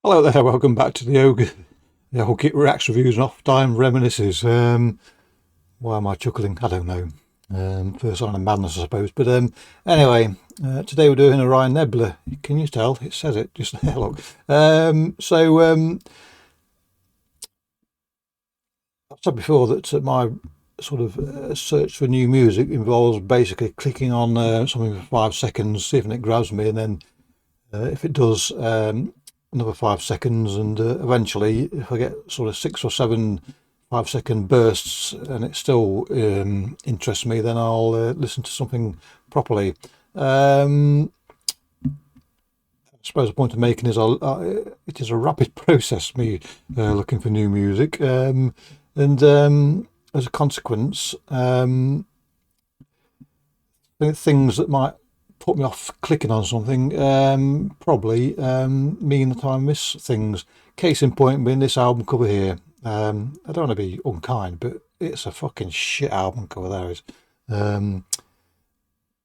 Hello there, welcome back to the Ogre. The whole Kit Reacts Reviews and Off Time Reminisces. Why am I chuckling? I don't know. First sign of madness, I suppose. But anyway, today we're doing Orion Nebula. Can you tell? It says it just there, look. I've said before that my sort of search for new music involves basically clicking on something for 5 seconds, see if it grabs me, and then if it does, another 5 seconds, and eventually, if I get sort of 6 or 7 5-second bursts and it still interests me, then I'll listen to something properly. I suppose the point I'm making is it is a rapid process, me looking for new music, and as a consequence, things that might put me off clicking on something probably mean that I miss things. Case in point being this album cover here. I don't want to be unkind, but it's a fucking shit album cover, there is. And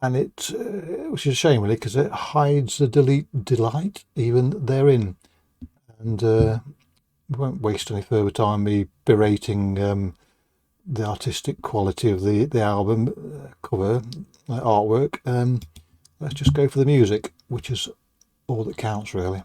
which is a shame really, because it hides the delight even therein. And we won't waste any further time me berating the artistic quality of the album cover artwork. Let's just go for the music, which is all that counts really.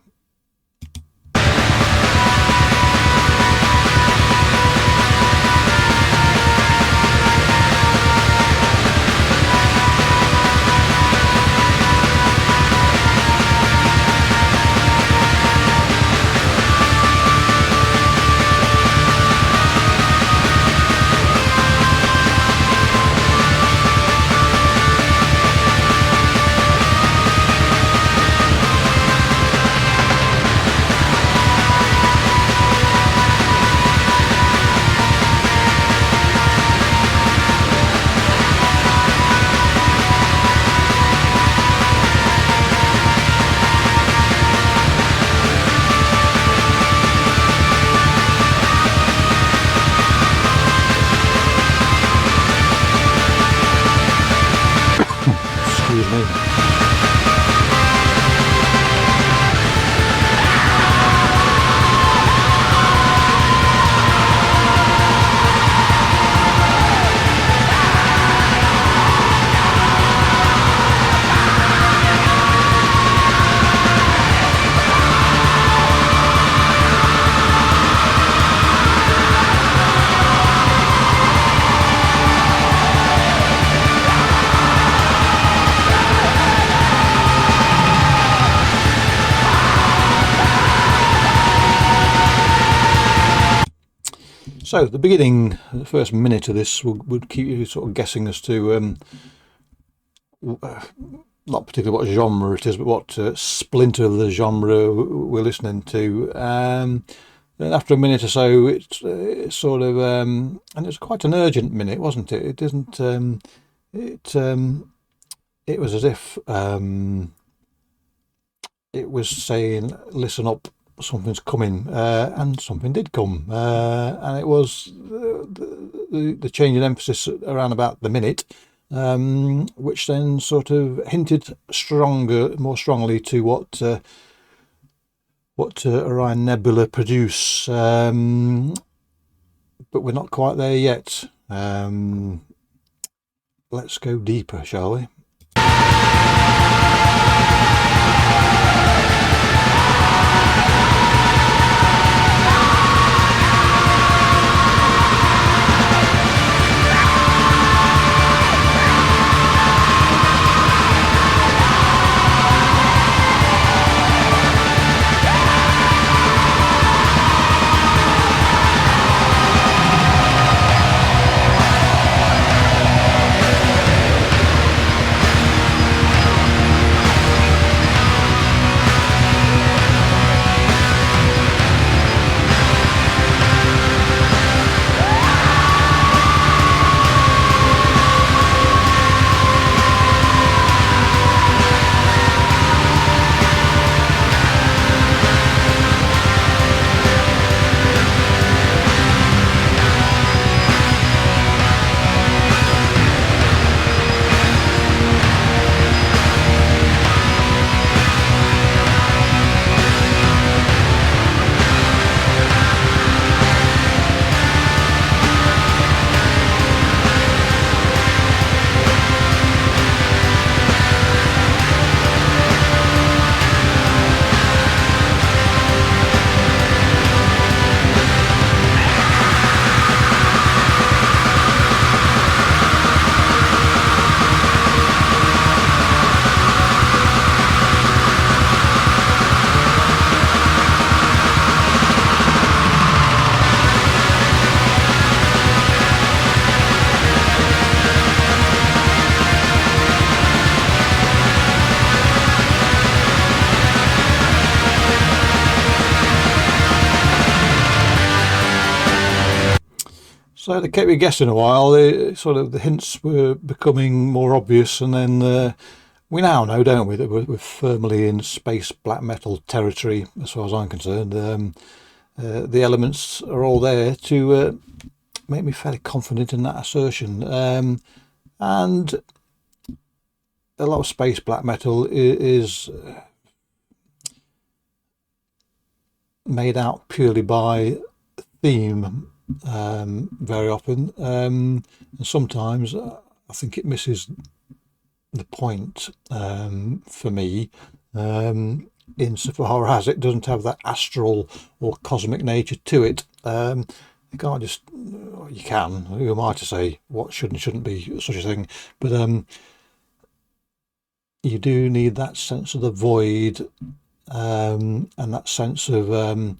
Excuse me. So the beginning, the first minute of this would keep you sort of guessing as to not particularly what genre it is, but what splinter of the genre we're listening to. And after a minute or so, it's sort of, and it was quite an urgent minute, wasn't it? It didn't. It was as if it was saying, "Listen up, something's coming," and something did come, and it was the change in emphasis around about the minute, which then sort of hinted more strongly to what Orion Nebula produce, but we're not quite there yet. Let's go deeper, shall we? So they kept me guessing a while. The hints were becoming more obvious, and then we now know, don't we, that we're firmly in space black metal territory, as far as I'm concerned. The elements are all there to make me fairly confident in that assertion. And a lot of space black metal is made out purely by theme very often, and sometimes I think it misses the point for me, insofar as it doesn't have that astral or cosmic nature to it. You can't just, you can, who am I to say what should and shouldn't be such a thing, but you do need that sense of the void, and that sense of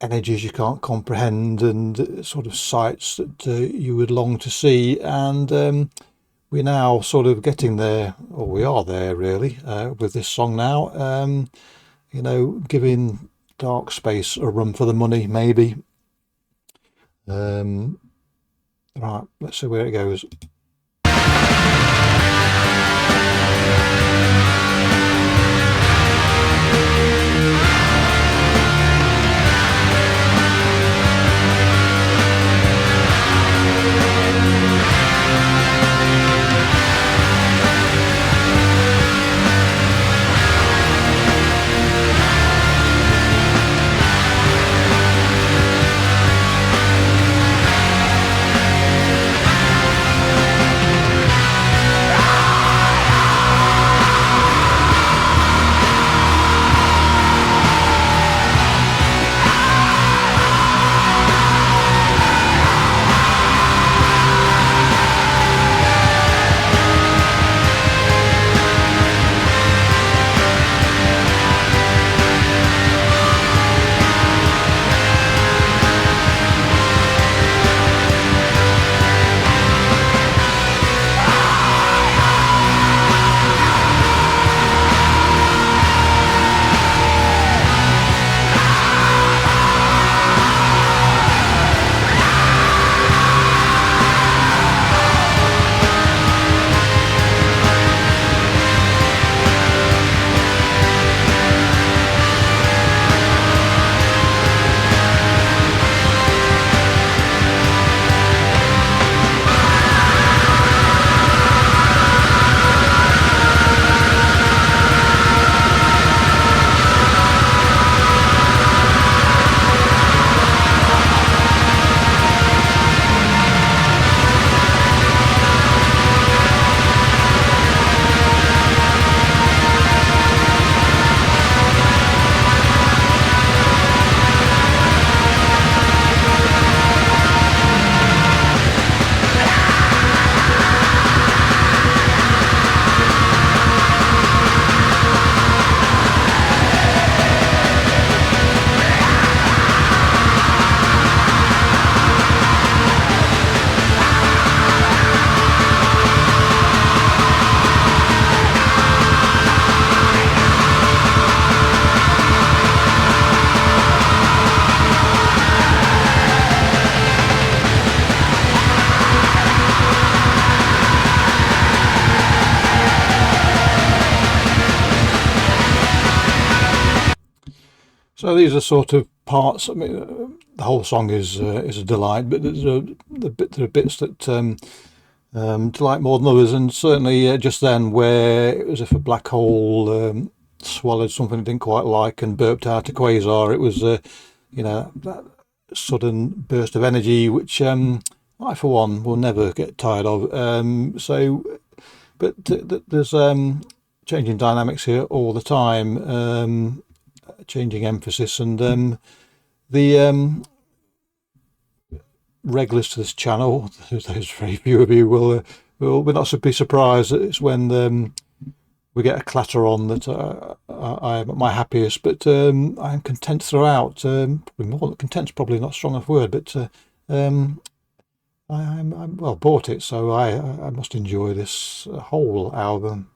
energies you can't comprehend, and sort of sights that you would long to see. And we're now sort of getting there, or we are there really, with this song now. You know, giving dark space a run for the money, maybe. Right, let's see where it goes. So these are sort of parts. I mean, the whole song is a delight, but there are bits that delight more than others. And certainly just then, where it was if a black hole swallowed something it didn't quite like and burped out a quasar, it was you know, that sudden burst of energy, which I for one will never get tired of. But there's changing dynamics here all the time. Changing emphasis, and the regulars to this channel, those very few of you will not be surprised that it's when we get a clatter on that I am at my happiest. But I am content throughout. Probably more content's probably not a strong enough word, but I'm well, bought it, so I must enjoy this whole album.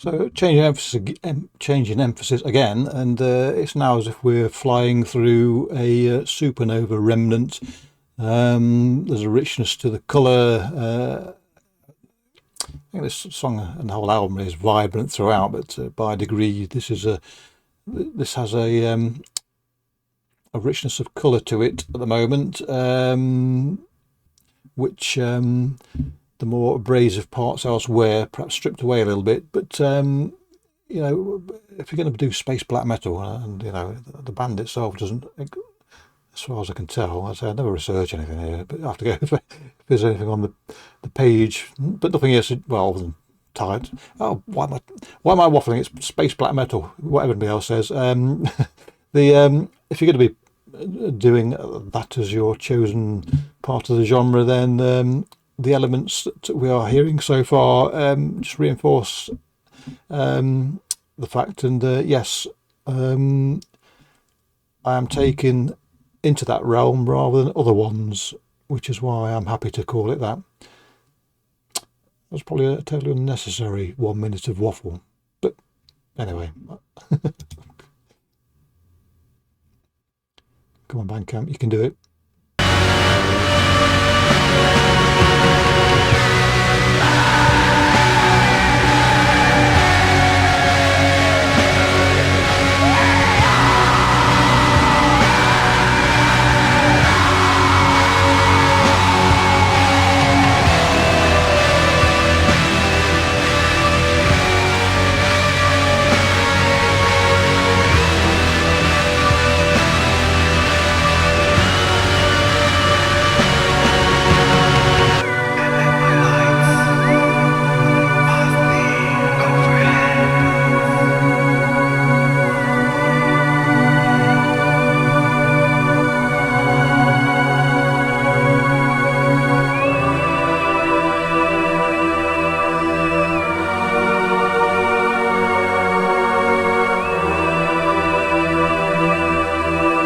So changing emphasis again, and it's now as if we're flying through a supernova remnant. There's a richness to the colour. I think this song and the whole album is vibrant throughout, but by degree, this has a richness of colour to it at the moment, which the more abrasive parts elsewhere perhaps stripped away a little bit. But you know, if you're going to do space black metal, and you know the band itself doesn't, as far as I can tell, I never research anything here, but I have to go if there's anything on the page, but nothing else. Well, other than tight. Oh, why am I waffling? It's space black metal, whatever anybody else says. If you're going to be doing that as your chosen part of the genre, then the elements that we are hearing so far just reinforce the fact, and yes, I am taken into that realm rather than other ones, which is why I'm happy to call it that. That was probably a totally unnecessary 1 minute of waffle, but anyway. Come on, Bandcamp, you can do it.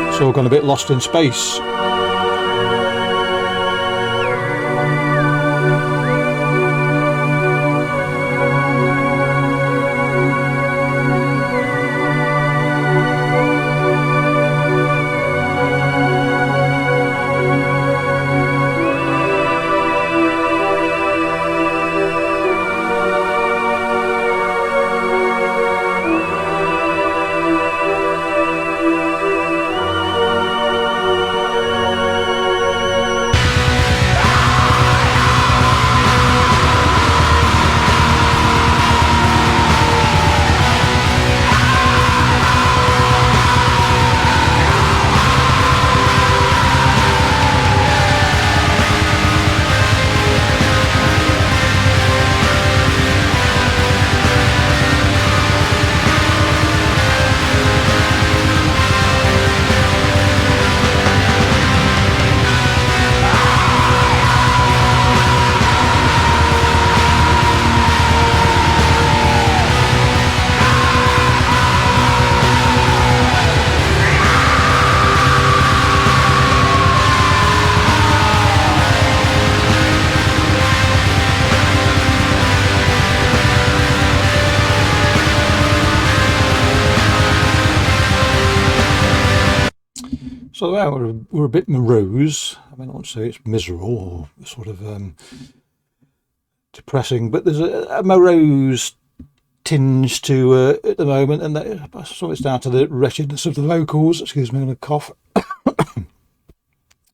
It's all gone a bit lost in space. So we're a bit morose. I mean, I won't say it's miserable or sort of depressing, but there's a morose tinge to at the moment, and some of it's down to the wretchedness of the vocals. Excuse me, I'm going to cough.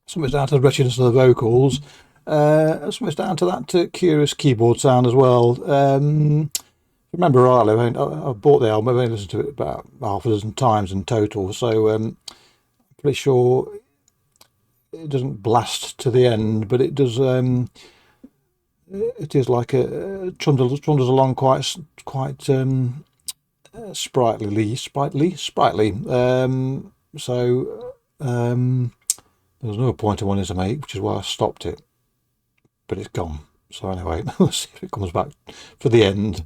Some of it's down to the wretchedness of the vocals. Some of it's down to that curious keyboard sound as well. Remember rightly, I bought the album. I've only listened to it about half a dozen times in total, so pretty sure it doesn't blast to the end, but it does. It is like a trundles along quite sprightly. So there was another point I wanted to make, which is why I stopped it, but it's gone. So anyway, let's see if it comes back for the end.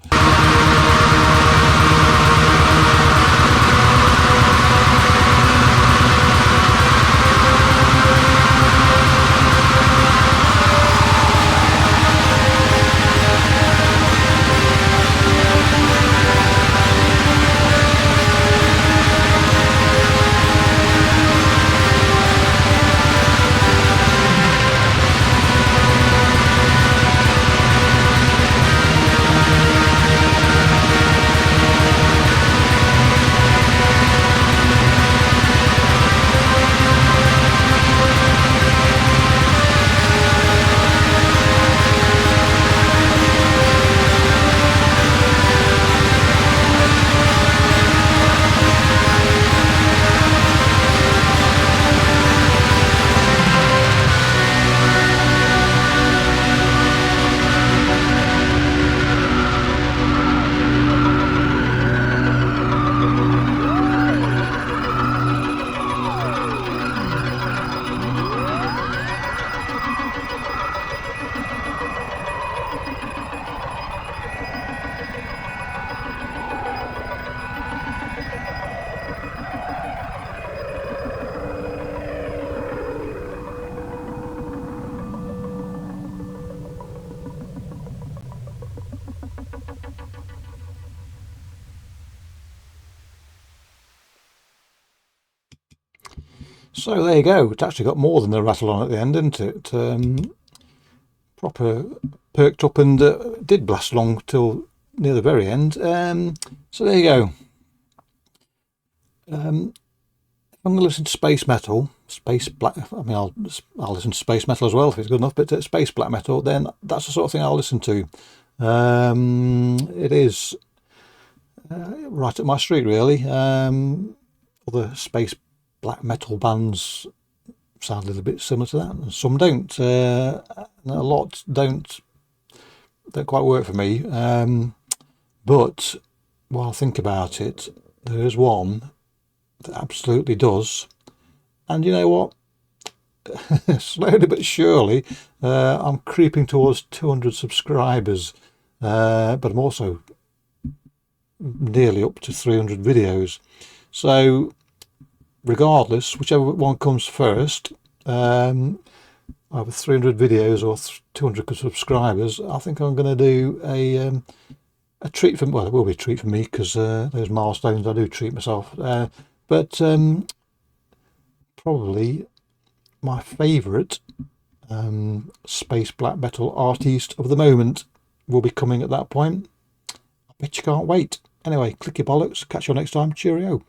So there you go. It's actually got more than a rattle on at the end, isn't it? Proper perked up and did blast along till near the very end. So there you go. I'm going to listen to space metal, space black. I mean, I'll listen to space metal as well if it's good enough. But space black metal, then that's the sort of thing I'll listen to. It is right up my street, really. Other space black metal bands sound a little bit similar to that, and some don't. A lot don't quite work for me. But while I think about it, there is one that absolutely does. And you know what? Slowly but surely, I'm creeping towards 200 subscribers, but I'm also nearly up to 300 videos. So regardless, whichever one comes first, either 300 videos or 200 subscribers, I think I'm going to do a treat for, well, it will be a treat for me, because those milestones I do treat myself. But probably my favourite space black metal artist of the moment will be coming at that point. I bet you can't wait. Anyway, click your bollocks. Catch you next time. Cheerio.